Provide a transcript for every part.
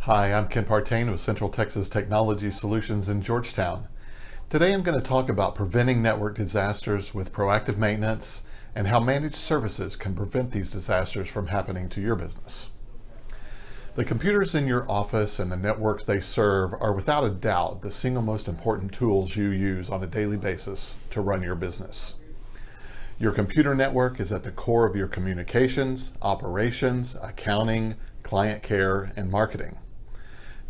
Hi, I'm Ken Partain with Central Texas Technology Solutions in Georgetown. Today I'm going to talk about preventing network disasters with proactive maintenance and how managed services can prevent these disasters from happening to your business. The computers in your office and the networks they serve are without a doubt the single most important tools you use on a daily basis to run your business. Your computer network is at the core of your communications, operations, accounting, client care, and marketing.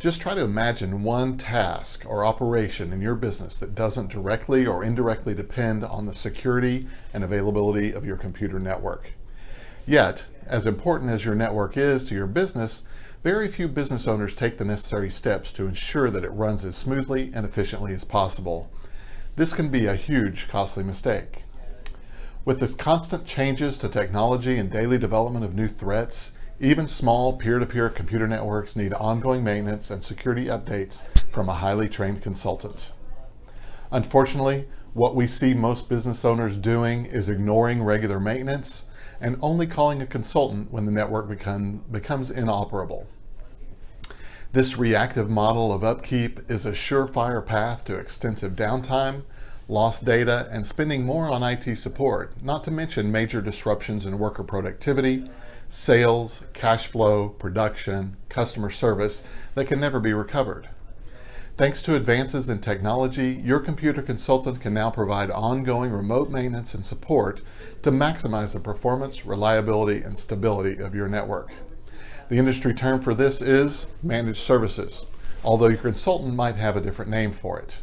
Just try to imagine one task or operation in your business that doesn't directly or indirectly depend on the security and availability of your computer network. Yet, as important as your network is to your business, very few business owners take the necessary steps to ensure that it runs as smoothly and efficiently as possible. This can be a huge, costly mistake. With the constant changes to technology and daily development of new threats, even small peer-to-peer computer networks need ongoing maintenance and security updates from a highly trained consultant. Unfortunately, what we see most business owners doing is ignoring regular maintenance and only calling a consultant when the network becomes inoperable. This reactive model of upkeep is a surefire path to extensive downtime, lost data, and spending more on IT support, not to mention major disruptions in worker productivity, sales, cash flow, production, customer service that can never be recovered. Thanks to advances in technology, your computer consultant can now provide ongoing remote maintenance and support to maximize the performance, reliability, and stability of your network. The industry term for this is managed services, although your consultant might have a different name for it.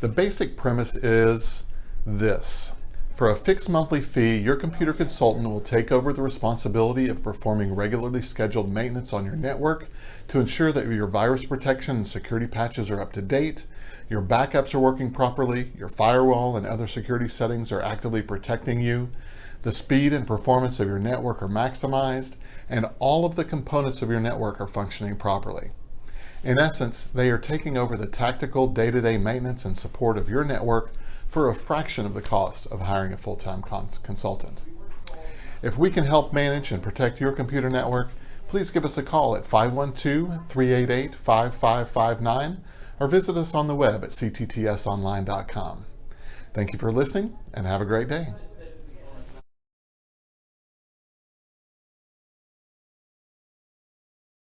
The basic premise is this. For a fixed monthly fee, your computer consultant will take over the responsibility of performing regularly scheduled maintenance on your network to ensure that your virus protection and security patches are up to date, your backups are working properly, your firewall and other security settings are actively protecting you, the speed and performance of your network are maximized, and all of the components of your network are functioning properly. In essence, they are taking over the tactical day-to-day maintenance and support of your network for a fraction of the cost of hiring a full-time consultant. If we can help manage and protect your computer network, please give us a call at 512-388-5559 or visit us on the web at cttsonline.com. Thank you for listening and have a great day.